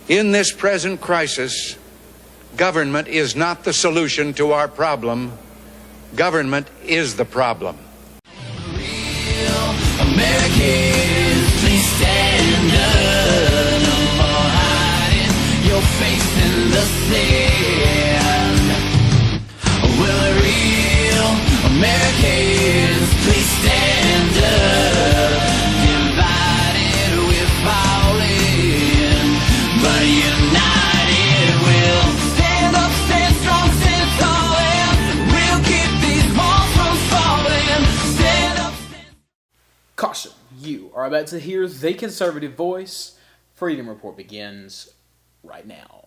In this present crisis, government is not the solution to our problem. Government is the problem. Real Americans, please stand up. No more hiding your face in the sand. Well, real Americans, please stand up. Divided we're falling, but united we'll stand up, stand strong, stand tall, and we'll keep these walls from falling. Stand up, stand. Caution, you are about to hear the conservative voice. Freedom Report begins right now.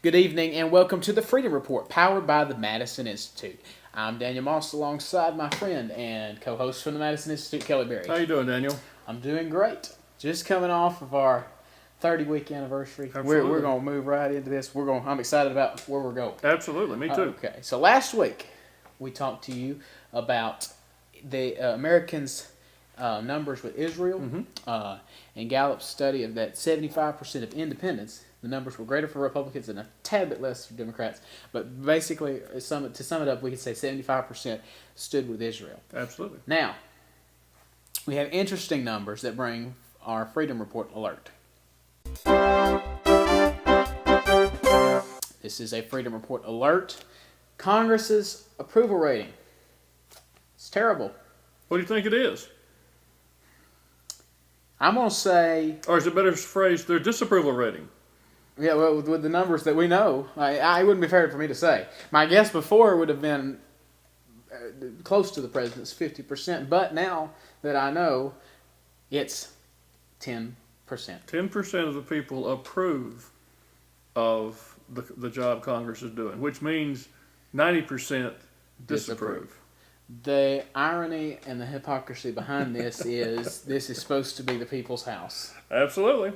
Good evening and welcome to the Freedom Report, powered by the Madison Institute. I'm Daniel Moss alongside my friend and co-host from the Madison Institute, Kelly Berry. How you doing, Daniel? I'm doing great. Just coming off of our 30-week anniversary. Absolutely. We're going to move right into this. I'm excited about where we're going. Absolutely, me too. Okay, so last week we talked to you about the Americans' numbers with Israel, and Gallup's study of that 75% of independents. The numbers were greater for Republicans and a tad bit less for Democrats. But basically, to sum it up, we could say 75% stood with Israel. Absolutely. Now, we have interesting numbers that bring our Freedom Report alert. This is a Freedom Report alert. Congress's approval rating. It's terrible. What do you think it is? I'm going to say... Or is it better phrased, their disapproval rating? Yeah, well, with the numbers that we know, it wouldn't be fair for me to say. My guess before would have been close to the president's 50%, but now that I know, it's 10%. 10% of the people approve of the job Congress is doing, which means 90% disapprove. The irony and the hypocrisy behind this is supposed to be the people's house. Absolutely.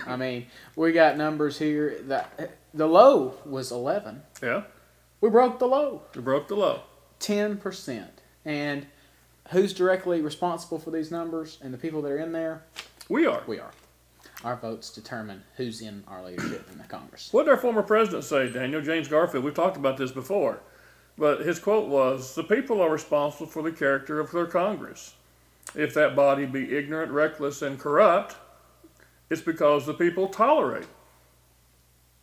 I mean, we got numbers here that the low was 11. Yeah. We broke the low. We broke the low. 10%. And who's directly responsible for these numbers and the people that are in there? We are. We are. Our votes determine who's in our leadership in the Congress. What did our former president say, Daniel? James Garfield. We've talked about this before. But his quote was, "The people are responsible for the character of their Congress. If that body be ignorant, reckless, and corrupt, it's because the people tolerate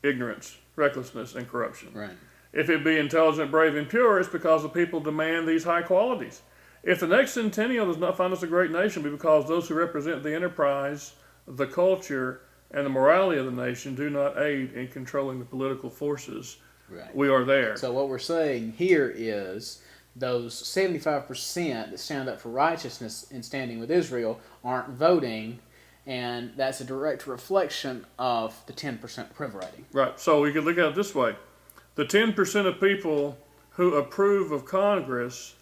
ignorance, recklessness, and corruption. Right. If it be intelligent, brave, and pure, it's because the people demand these high qualities. If the next centennial does not find us a great nation, it be because those who represent the enterprise, the culture, and the morality of the nation do not aid in controlling the political forces. Right. We are there." So what we're saying here is those 75% that stand up for righteousness in standing with Israel aren't voting, and that's a direct reflection of the 10% approval rating. Right. So we could look at it this way. The 10% of people who approve of Congress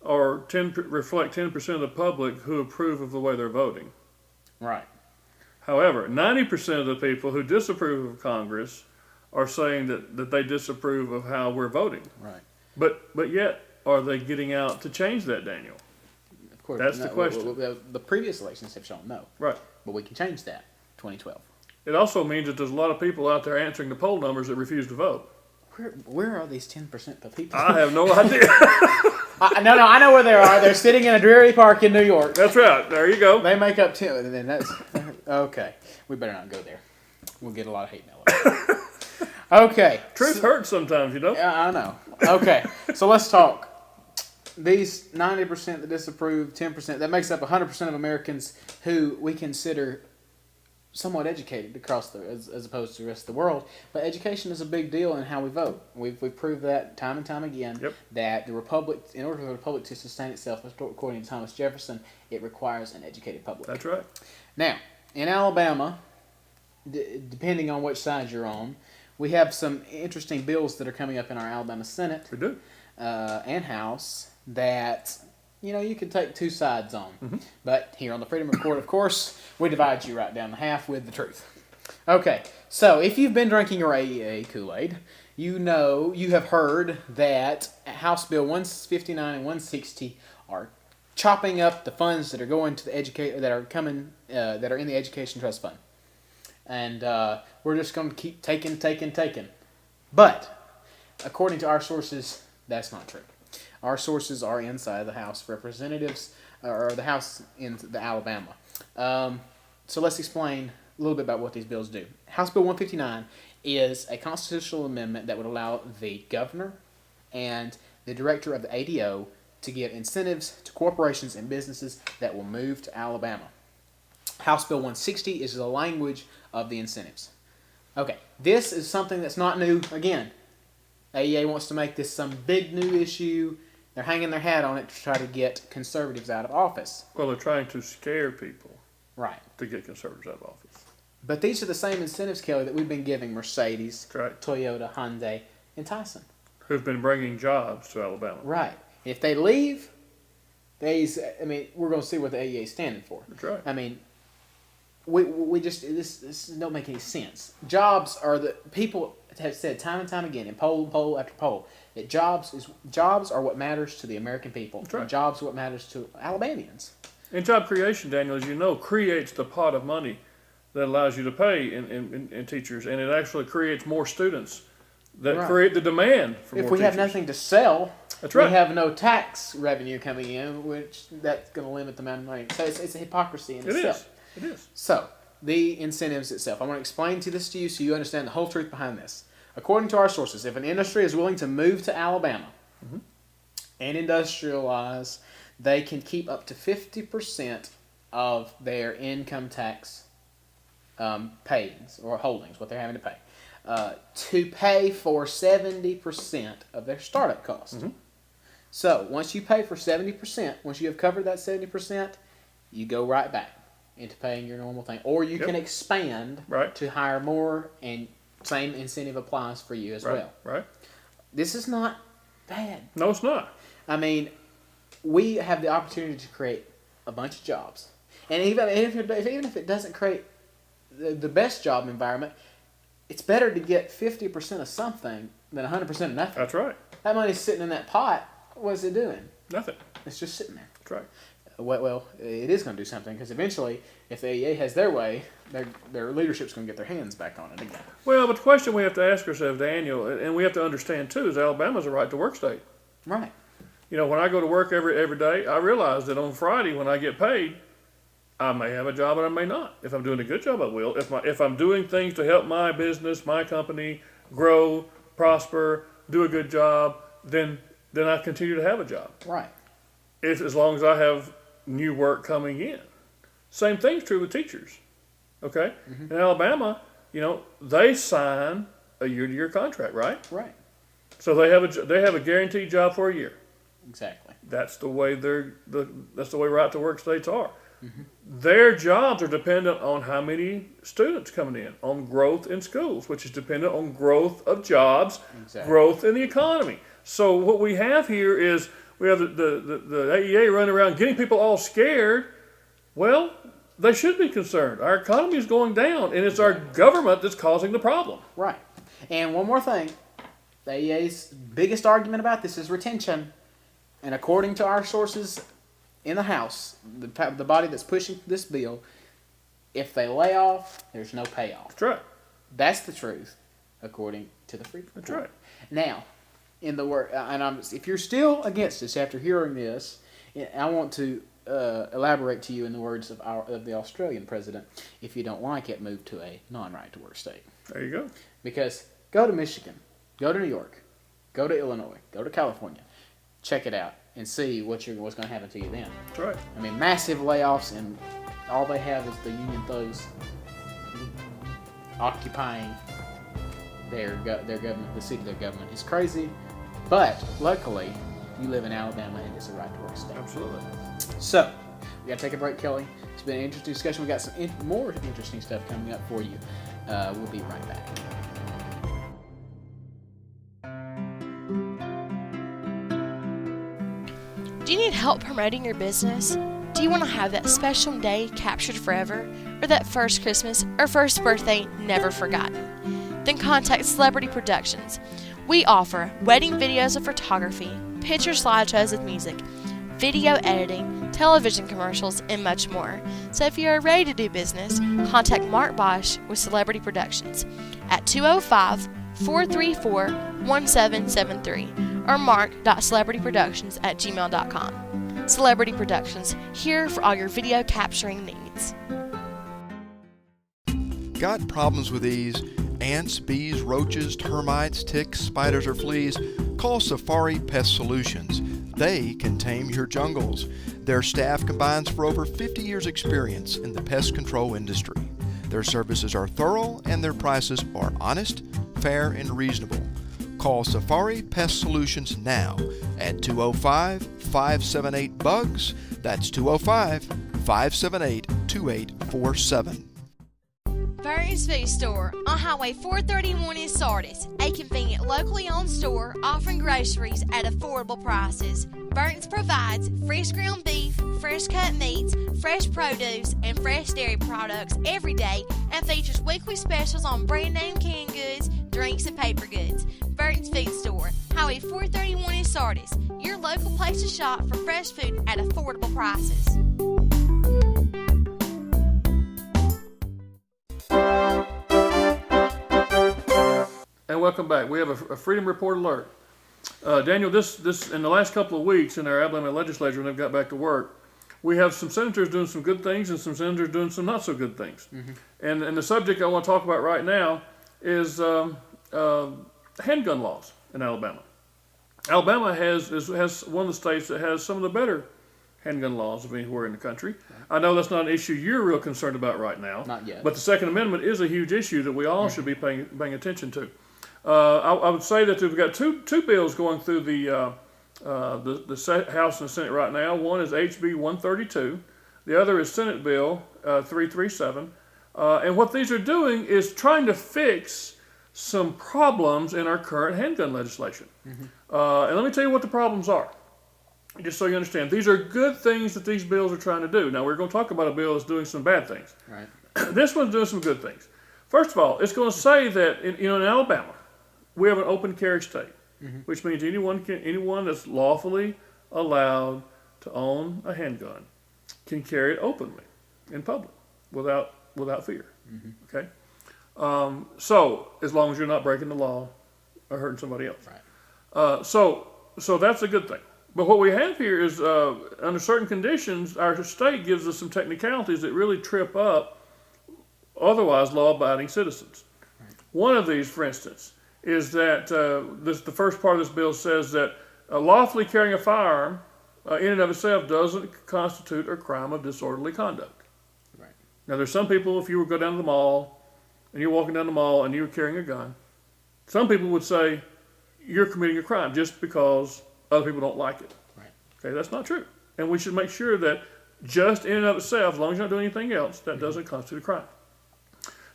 reflect 10% of the public who approve of the way they're voting. Right. However, 90% of the people who disapprove of Congress are saying that they disapprove of how we're voting. Right. But yet, are they getting out to change that, Daniel? Of course. That's the question. The previous elections have shown no. Right. But we can change that. 2012. It also means that there's a lot of people out there answering the poll numbers that refuse to vote. Where are these 10% of people? I have no idea. No, I know where they are. They're sitting in a dreary park in New York. That's right. There you go. They make up 10. And then that's okay. We better not go there. We'll get a lot of hate mail. Okay. Truth hurts sometimes, you know? Yeah, I know. Okay. So let's talk. These 90% that disapprove, 10%, that makes up 100% of Americans who we consider somewhat educated across as opposed to the rest of the world. But education is a big deal in how we vote. We've proved that time and time again. Yep. That the republic, in order for the republic to sustain itself, according to Thomas Jefferson, it requires an educated public. That's right. Now, in Alabama, depending on which side you're on, we have some interesting bills that are coming up in our Alabama Senate. We do. And House that you can take two sides on. Mm-hmm. But here on the Freedom Report, of course, we divide you right down the half with the truth. Okay, so if you've been drinking your AEA Kool-Aid, you have heard that House Bill 159 and 160 are chopping up the funds that are going to the that are in the Education Trust Fund, and we're just going to keep taking. But according to our sources, that's not true. Our sources are inside the House of Representatives, or the House in the Alabama. So let's explain a little bit about what these bills do. House Bill 159 is a constitutional amendment that would allow the governor and the director of the ADO to give incentives to corporations and businesses that will move to Alabama. House Bill 160 is the language of the incentives. Okay, this is something that's not new. Again, AEA wants to make this some big new issue. They're hanging their hat on it to try to get conservatives out of office. Well, they're trying to scare people. Right. To get conservatives out of office. But these are the same incentives, Kelly, that we've been giving Mercedes, right. Toyota, Hyundai, and Who've been bringing jobs to Alabama. Right. If they we're going to see what the AEA is standing for. That's right. We just, this don't make any sense. Jobs are people have said time and time again in poll after poll that jobs are what matters to the American people. That's right. And jobs are what matters to Alabamians. And job creation, Daniel, as you know, creates the pot of money that allows you to pay in teachers, and it actually creates more students that create the demand for more teachers. If we have nothing to sell, that's right. We have no tax revenue coming in, which that's going to limit the amount of money. So it's a hypocrisy in itself. It is. So, the incentives itself. I want to explain this to you so you understand the whole truth behind this. According to our sources, if an industry is willing to move to Alabama and industrialize, they can keep up to 50% of their income tax pays or holdings, what they're having to pay for 70% of their startup cost. Mm-hmm. So once you pay for 70%, once you have covered that 70%, you go right back into paying your normal thing. Or you can expand to hire more, and same incentive applies for you as well. Right. This is not bad. No, it's not. We have the opportunity to create a bunch of jobs. And even if it doesn't create the best job environment, it's better to get 50% of something than 100% of nothing. That's right. That money's sitting in that pot. What's it doing? Nothing. It's just sitting there. That's right. Well, it is going to do something, because eventually, if the AEA has their way, their leadership's going to get their hands back on it again. Well, but the question we have to ask ourselves, Daniel, and we have to understand too, is Alabama's a right-to-work state. Right. When I go to work every day, I realize that on Friday when I get paid, I may have a job and I may not. If I'm doing a good job, I will. If I'm doing things to help my business, my company grow, prosper, do a good job, then I continue to have a job. Right. As long as I have new work coming in. Same thing's true with teachers. Okay? Mm-hmm. In Alabama, they sign a year-to-year contract, right? Right. So they have a guaranteed job for a year. Exactly. That's the way that's the way right-to-work states are. Mm-hmm. Their jobs are dependent on how many students coming in, on growth in schools, which is dependent on growth of jobs, growth in the economy. So what we have here is we have the AEA running around getting people all scared. Well, they should be concerned. Our economy is going down, and it's our government that's causing the problem. Right. And one more thing. The AEA's biggest argument about this is retention. And according to our sources in the House, the body that's pushing this bill, if they lay off, there's no payoff. That's right. That's the truth, according to the Freedom Report. That's right. Now, if you're still against this after hearing this, I want to elaborate to you in the words of the Australian president. If you don't like it, move to a non-right-to-work state. There you go. Because go to Michigan, go to New York, go to Illinois, go to California, check it out, and see what's going to happen to you then. That's right. Massive layoffs, and all they have is the union thugs occupying their government, the seat of their government. It's crazy, but luckily, you live in Alabama, and it's a right-to-work state. Absolutely. So, We got to take a break, Kelly. It's been an interesting discussion. We got some more interesting stuff coming up for you. We'll be right back. Do you need help promoting your business? Do you want to have that special day captured forever, or that first Christmas or first birthday never forgotten? Then contact Celebrity Productions. We offer wedding videos and photography, picture slideshows with music, video editing, television commercials, and much more. So if you are ready to do business, contact Mark Bosch with Celebrity Productions at 205-434-1773 or mark.celebrityproductions@gmail.com. Celebrity Productions, here for all your video capturing needs. Got problems with these? Ants, bees, roaches, termites, ticks, spiders, or fleas? Call Safari Pest Solutions. They can tame your jungles. Their staff combines for over 50 years' experience in the pest control industry. Their services are thorough and their prices are honest, fair, and reasonable. Call Safari Pest Solutions now at 205-578-BUGS. That's 205-578-2847. Burton's Food Store on Highway 431 in Sardis, a convenient locally owned store offering groceries at affordable prices. Burton's provides fresh ground beef, fresh cut meats, fresh produce, and fresh dairy products every day and features weekly specials on brand name canned goods, drinks, and paper goods. Burton's Food Store, Highway 431 in Sardis, your local place to shop for fresh food at affordable prices. And welcome back. We have a Freedom Report alert. Daniel, this in the last couple of weeks in our Alabama legislature, when they've got back to work, we have some senators doing some good things and some senators doing some not so good things. Mm-hmm. And the subject I want to talk about right now is handgun laws in Alabama. Alabama has one of the states that has some of the better handgun laws of anywhere in the country. I know that's not an issue you're real concerned about right now. Not yet. But the Second Amendment is a huge issue that we all should be paying attention to. I would say that we've got two bills going through the House and the Senate right now. One is HB 132. The other is Senate Bill 337. And what these are doing is trying to fix some problems in our current handgun legislation. Mm-hmm. And let me tell you what the problems are, just so you understand. These are good things that these bills are trying to do. Now, we're going to talk about a bill that's doing some bad things. Right. This one's doing some good things. First of all, it's going to say that in Alabama, we have an open carry state, mm-hmm. which means anyone that's lawfully allowed to own a handgun can carry it openly in public without fear. Mm-hmm. Okay, so as long as you're not breaking the law or hurting somebody else, right? So that's a good thing. But what we have here is under certain conditions, our state gives us some technicalities that really trip up otherwise law-abiding citizens. Right. One of these, for instance, is that the first part of this bill says that lawfully carrying a firearm in and of itself doesn't constitute a crime of disorderly conduct. Right. Now, there's some people, if you were go down to the mall and you're walking down the mall and you're carrying a gun, some people would say you're committing a crime just because other people don't like it. Right. Okay, that's not true. And we should make sure that just in and of itself, as long as you're not doing anything else, that doesn't constitute a crime.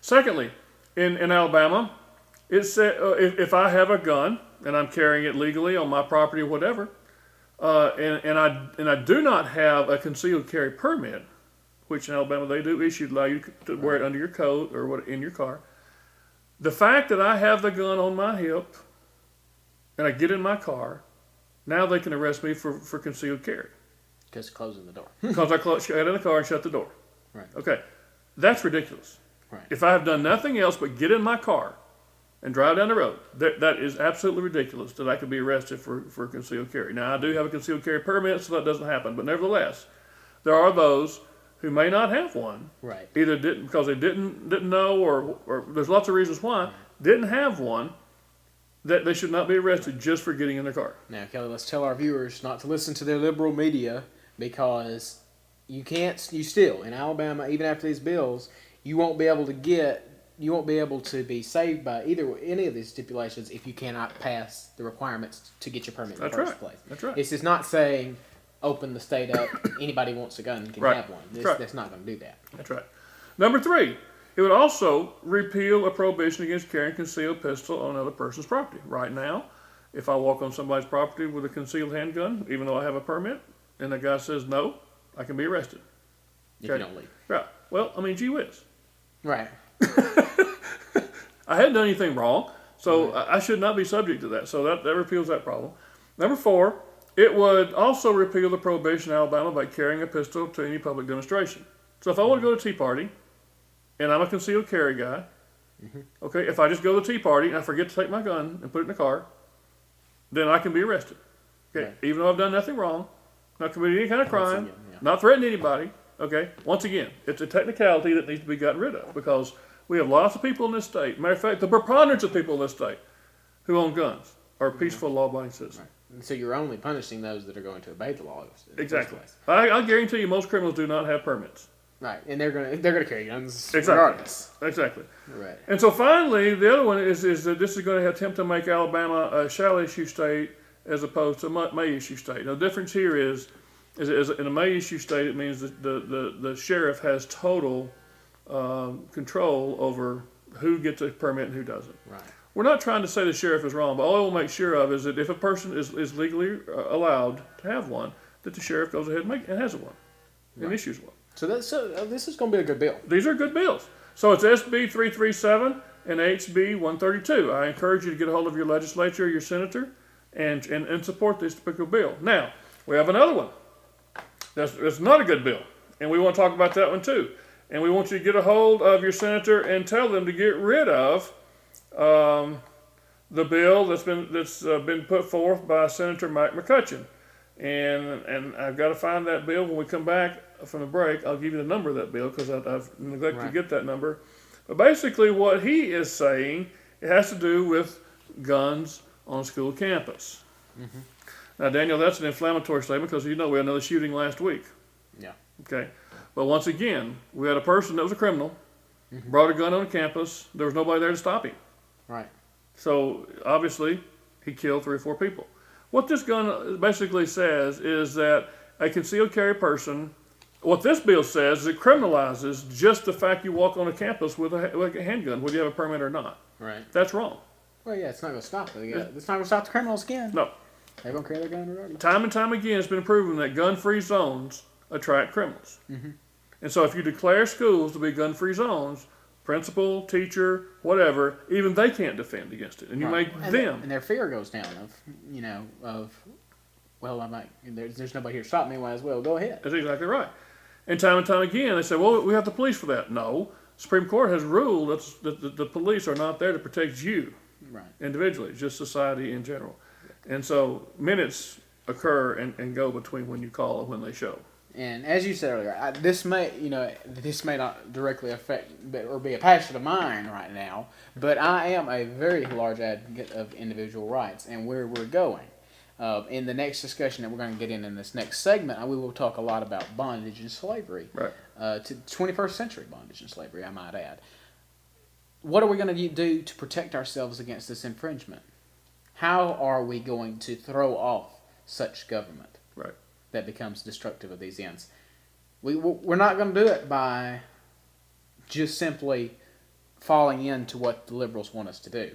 Secondly, in Alabama, it said if I have a gun and I'm carrying it legally on my property or whatever, and I do not have a concealed carry permit, which in Alabama they do issue, allow you to wear it under your coat or in your car. The fact that I have the gun on my hip and I get in my car, now they can arrest me for concealed carry. Because closing the door. Because I got in the car and shut the door. Right. Okay, that's ridiculous. Right. If I have done nothing else but get in my car and drive down the road, that is absolutely ridiculous that I could be arrested for concealed carry. Now, I do have a concealed carry permit, so that doesn't happen. But nevertheless, there are those who may not have one. Right. Either didn't because they didn't know, or there's lots of reasons why, didn't have one, that they should not be arrested just for getting in their car. Now, Kelly, let's tell our viewers not to listen to their liberal media, because you still, in Alabama, even after these bills, you won't be able to be saved by any of these stipulations if you cannot pass the requirements to get your permit in the first place. That's right. It's just not saying open the state up. Anybody wants a gun can Right. have one. Right. That's not going to do that. That's right. Number 3, it would also repeal a prohibition against carrying a concealed pistol on another person's property. Right now, if I walk on somebody's property with a concealed handgun, even though I have a permit, and the guy says no, I can be arrested. If you don't leave. Right. Well, I mean, gee whiz. Right. I hadn't done anything wrong, so I should not be subject to that. So that repeals that problem. Number 4, it would also repeal the prohibition in Alabama by carrying a pistol to any public demonstration. So if I want to go to a Tea Party, and I'm a concealed carry guy, okay, if I just go to the Tea Party and I forget to take my gun and put it in the car, then I can be arrested. Okay, Right. even though I've done nothing wrong, not committed any kind of crime, again, yeah. not threatened anybody. Okay, once again, it's a technicality that needs to be gotten rid of because we have lots of people in this state. Matter of fact, the preponderance of people in this state who own guns are peaceful, law-abiding citizens. Right. And so you're only punishing those that are going to obey the law. In the first Exactly. place. I guarantee you, most criminals do not have permits. Right, and they're gonna carry guns Exactly. regardless. Exactly. Right. And so finally, the other one is that this is going to attempt to make Alabama a shall issue state as opposed to a may issue state. Now, the difference here is in a may issue state, it means that the sheriff has total control over who gets a permit and who doesn't. Right. We're not trying to say the sheriff is wrong, but all we'll make sure of is that if a person is legally allowed to have one, that the sheriff goes ahead and has one and issues one. So this is going to be a good bill. These are good bills. So it's SB 337 and HB 132. I encourage you to get a hold of your legislature, your senator, and support this particular bill. Now, we have another one. That's not a good bill, and we want to talk about that one too. And we want you to get a hold of your senator and tell them to get rid of the bill that's been put forth by Senator Mike McCutcheon. And I've got to find that bill. When we come back from the break, I'll give you the number of that bill because I've neglected to get that number. But basically what he is saying, it has to do with guns on a school campus. Mm-hmm. Now, Daniel, that's an inflammatory statement because we had another shooting last week. Yeah. Okay. But once again, we had a person that was a criminal, brought a gun on campus. There was nobody there to stop him. Right. So obviously, he killed 3 or 4 people. What this gun basically says is that a concealed carry person, what this bill says is it criminalizes just the fact you walk on a campus with a handgun, whether you have a permit or not. Right. That's wrong. Well, yeah, it's not going to stop it. It's not going to stop the criminals again. No. They're going to carry their gun regardless. Time and time again, it's been proven that gun-free zones attract criminals. Mm-hmm. And so if you declare schools to be gun-free zones, principal, teacher, whatever, even they can't defend against it. And you make them. And their fear goes down well, there's nobody here to stop me, might as well go ahead. That's exactly right. And time again, they say, well, we have the police for that. No. Supreme Court has ruled that the police are not there to protect you individually, just society in general. And so minutes occur and go between when you call and when they show. And as you said earlier, this may not directly affect or be a passion of mine right now, but I am a very large advocate of individual rights and where we're going. In the next discussion that we're going to get in this next segment, we will talk a lot about bondage and slavery, to 21st century bondage and slavery, I might add. What are we going to do to protect ourselves against this infringement? How are we going to throw off such government that becomes destructive of these ends? We're not going to do it by just simply falling into what the liberals want us to do.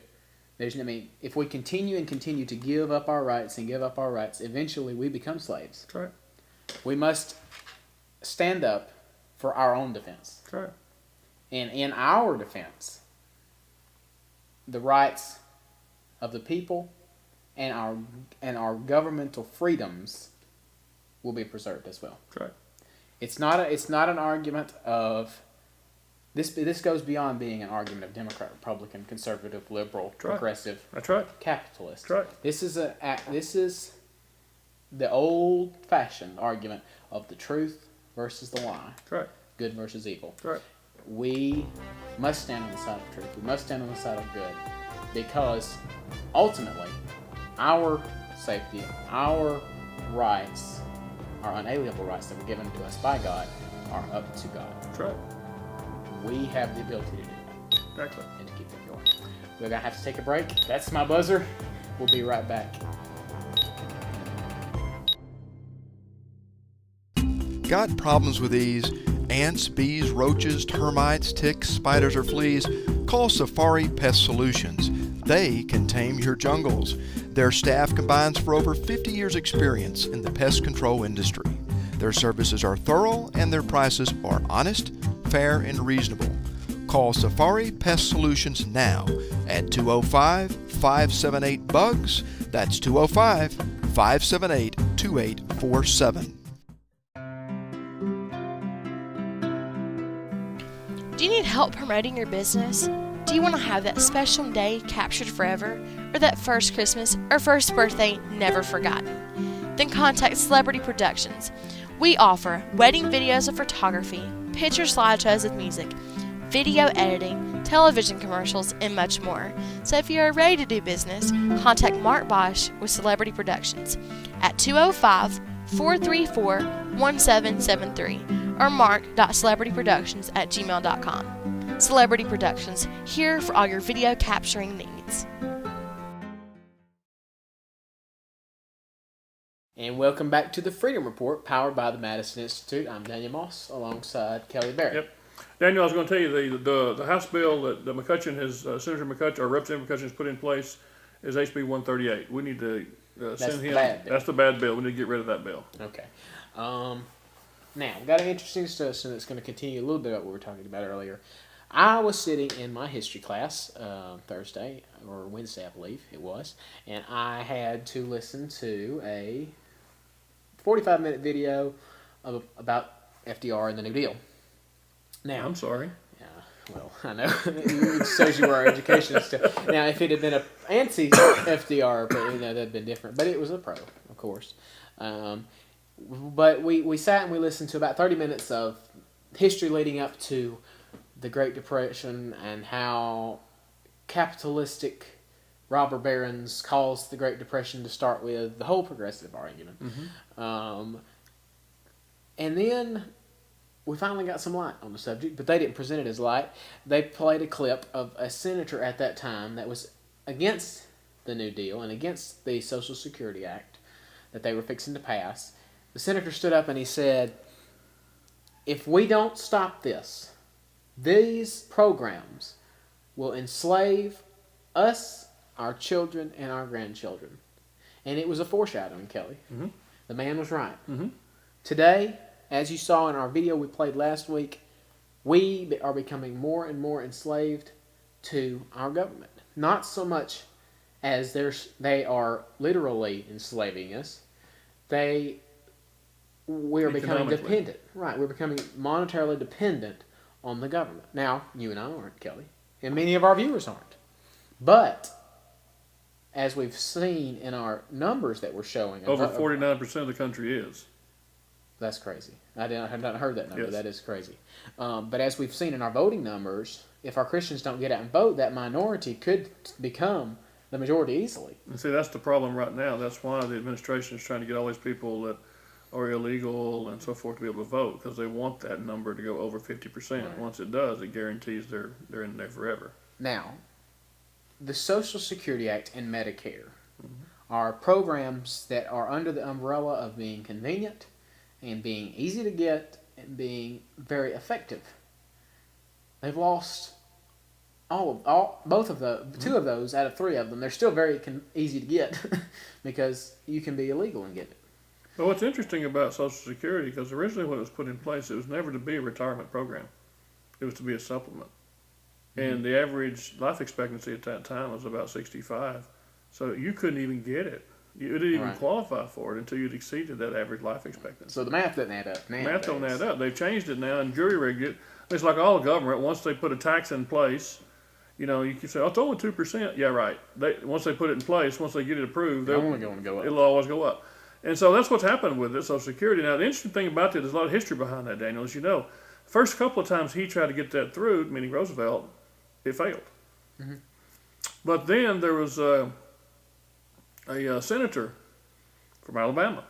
If we continue to give up our rights, eventually we become slaves. That's right. We must stand up for our own defense. That's right. And in our defense, the rights of the people and our governmental freedoms will be preserved as well. That's right. It's not an argument of this goes beyond being an argument of Democrat, Republican, conservative, liberal, progressive, capitalist. That's right. This is the old-fashioned argument of the truth versus the lie. That's right. Good versus evil. That's right. We must stand on the side of truth. We must stand on the side of good, because ultimately, our safety, our rights, our unalienable rights that were given to us by God, are up to God. That's right. We have the ability to do that. Exactly. And to keep it going. We're going to have to take a break. That's my buzzer. We'll be right back. Got problems with these? Ants, bees, roaches, termites, ticks, spiders, or fleas? Call Safari Pest Solutions. They can tame your jungles. Their staff combines for over 50 years' experience in the pest control industry. Their services are thorough and their prices are honest, fair, and reasonable. Call Safari Pest Solutions now at 205-578-BUGS. That's 205-578-2847. Do you need help promoting your business? Do you want to have that special day captured forever, or that first Christmas or first birthday never forgotten? Then contact Celebrity Productions. We offer wedding videos of photography, picture slideshows with music, video editing, television commercials, and much more. So if you are ready to do business, contact Mark Bosch with Celebrity Productions at 205-434-1773 or mark.celebrityproductions@gmail.com. Celebrity Productions, here for all your video capturing needs. And welcome back to the Freedom Report, powered by the Madison Institute. I'm Daniel Moss, alongside Kelly Barrett. Yep. Daniel, I was going to tell you the House bill that McCutcheon Senator McCutcheon or Representative McCutcheon has put in place is HB 138. We need to send him. That's the bad bill. We need to get rid of that bill. Okay. Now we've got an interesting discussion that's going to continue a little bit about what we were talking about earlier. I was sitting in my history class Thursday or Wednesday, I believe it was, and I had to listen to a 45-minute video about FDR and the New Deal. Now, I'm sorry. Yeah, well, I know. It shows you where our education is still. Now, if it had been a anti-FDR, that'd have been different. But it was a pro, of course. But we sat and we listened to about 30 minutes of history leading up to the Great Depression and how capitalistic robber barons caused the Great Depression to start with, the whole progressive argument. Mm-hmm. And then we finally got some light on the subject, but they didn't present it as light. They played a clip of a senator at that time that was against the New Deal and against the Social Security Act that they were fixing to pass. The senator stood up and he said, if we don't stop this, these programs will enslave us, our children, and our grandchildren. And it was a foreshadowing, Kelly. Mm-hmm. The man was right. Mm-hmm. Today, as you saw in our video we played last week, we are becoming more and more enslaved to our government. Not so much as they are literally enslaving us. We are becoming dependent. Right, we're becoming monetarily dependent on the government. Now, you and I aren't, Kelly, and many of our viewers aren't. But as we've seen in our numbers that we're showing, over 49% of the country is. That's crazy. I have not heard that number. Yes. That is crazy. But as we've seen in our voting numbers, if our Christians don't get out and vote, that minority could become the majority easily. And see, that's the problem right now. That's why the administration is trying to get all these people that are illegal and so forth to be able to vote, because they want that number to go over 50%. Right. Once it does, it guarantees they're in there forever. Now, the Social Security Act and Medicare are programs that are under the umbrella of being convenient and being easy to get and being very effective. They've lost both of the two of those out of three of them. They're still very easy to get because you can be illegal and get it. But what's interesting about Social Security, because originally when it was put in place, it was never to be a retirement program. It was to be a supplement. Mm-hmm. And the average life expectancy at that time was about 65. So you couldn't even get it. You didn't even qualify for it until you'd exceeded that average life expectancy. So the math doesn't add up now. Math don't add up. They've changed it now and jury-rigged it. It's like all government. Once they put a tax in place, you can say, oh, it's only 2%. Yeah, right. Once they put it in place, once they get it approved, it's only going to go up. It'll always go up. And so that's what's happened with this Social Security. Now, the interesting thing about it, there's a lot of history behind that, Daniel. As you know, first couple of times he tried to get that through, meaning Roosevelt, it failed. Mm-hmm. But then there was a senator from Alabama.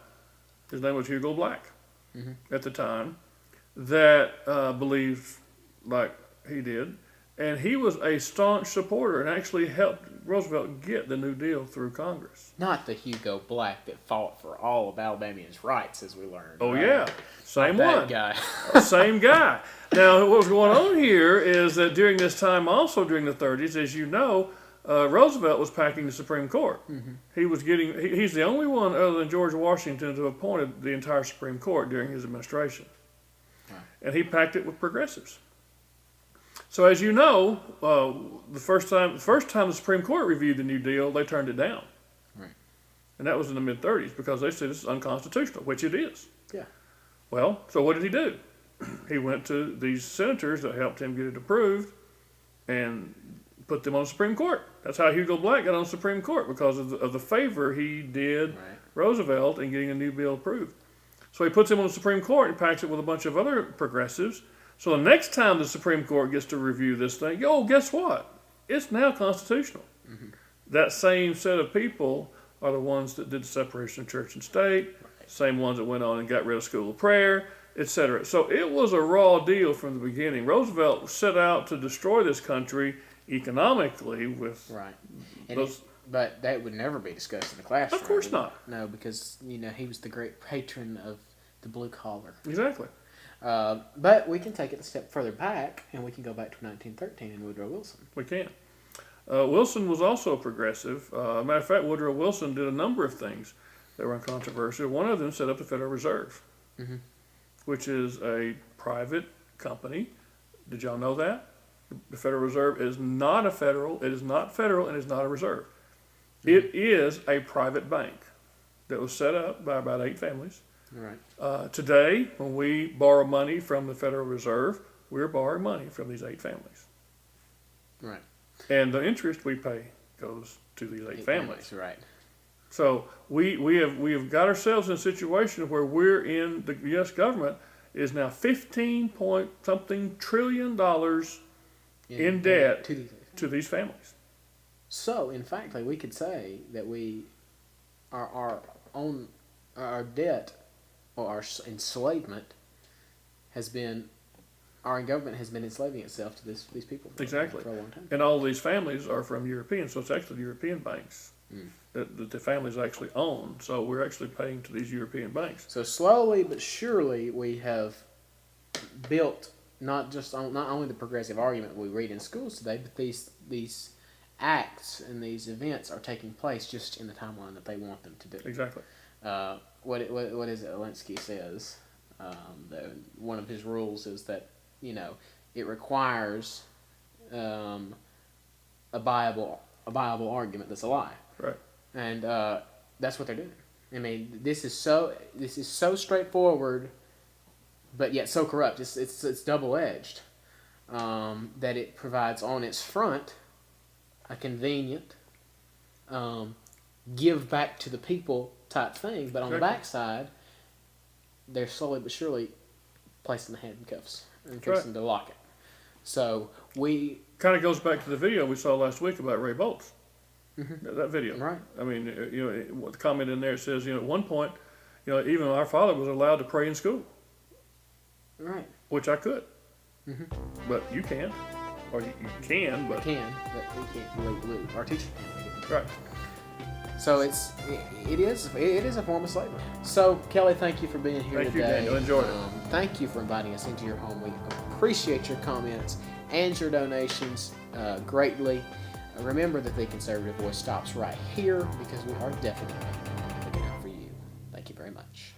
His name was Hugo Black at the time, that believed, like he did, And he was a staunch supporter and actually helped Roosevelt get the New Deal through Congress. Not the Hugo Black that fought for all of Alabamians' rights, as we learned. Oh, right? yeah. Same That one. guy. Same guy. Now, what was going on here is that during this time, also during the 30s, as you know, Roosevelt was packing the Supreme Court. He was he's the only one other than George Washington to have appointed the entire Supreme Court during his administration. And he packed it with progressives. So as you know, the first time the Supreme Court reviewed the New Deal, they turned it down. Right. And that was in the mid-30s because they said this is unconstitutional, which it is. Yeah. Well, so what did he do? He went to these senators that helped him get it approved and put them on the Supreme Court. That's how Hugo Black got on the Supreme Court, because of the favor he did Roosevelt in getting a new bill approved. So he puts him on the Supreme Court and packs it with a bunch of other progressives. So the next time the Supreme Court gets to review this thing, guess what? It's now constitutional. That same set of people are the ones that did the separation of church and state, same ones that went on and got rid of school of prayer, etc. So it was a raw deal from the beginning. Roosevelt set out to destroy this country economically with those. But that would never be discussed in the classroom. Of course not. No, because he was the great patron of the blue collar. Exactly. But we can take it a step further back, and we can go back to 1913 and Woodrow Wilson. We can. Wilson was also a progressive. Matter of fact, Woodrow Wilson did a number of things that were controversial. One of them set up the Federal Reserve, which is a private company. Did y'all know that? The Federal Reserve is not a federal. It is not federal, and it's not a reserve. It is a private bank that was set up by about 8 families. Right. Today, when we borrow money from the Federal Reserve, we're borrowing money from these 8 families. Right. And the interest we pay goes to these 8 families. Right. So we have got ourselves in a situation where we're in, the U.S. government is now $15-point-something trillion in debt to these families. So, in fact, we could say that our debt or our enslavement has been, our government has been enslaving itself to these people for a long time. And all these families are from Europeans, so it's actually European banks that the families actually own. So we're actually paying to these European banks. So slowly but surely we have built not only the progressive argument we read in schools today, but these acts and these events are taking place just in the timeline that they want them to do. Exactly. What is it Alinsky says? One of his rules is that it requires a viable argument that's a lie. Right. And that's what they're doing. I mean, this is so straightforward, but yet so corrupt. It's double-edged. That it provides on its front a convenient give back to the people type thing, but on the backside, they're slowly but surely placing the handcuffs and fixing to lock it. So we kind of goes back to the video we saw last week about Ray Boltz. That video. Right. I mean, the comment in there says, at one point, even our father was allowed to pray in school. Right. Which I could. But you can't. Or you can, but... We can't. Our teacher can't. Right. So it is a form of slavery. So Kelly, thank you for being here today. Thank you, Daniel. Enjoyed it. Thank you for inviting us into your home. We appreciate your comments and your donations greatly. Remember that the conservative voice stops right here because we are definitely looking out for you. Thank you very much.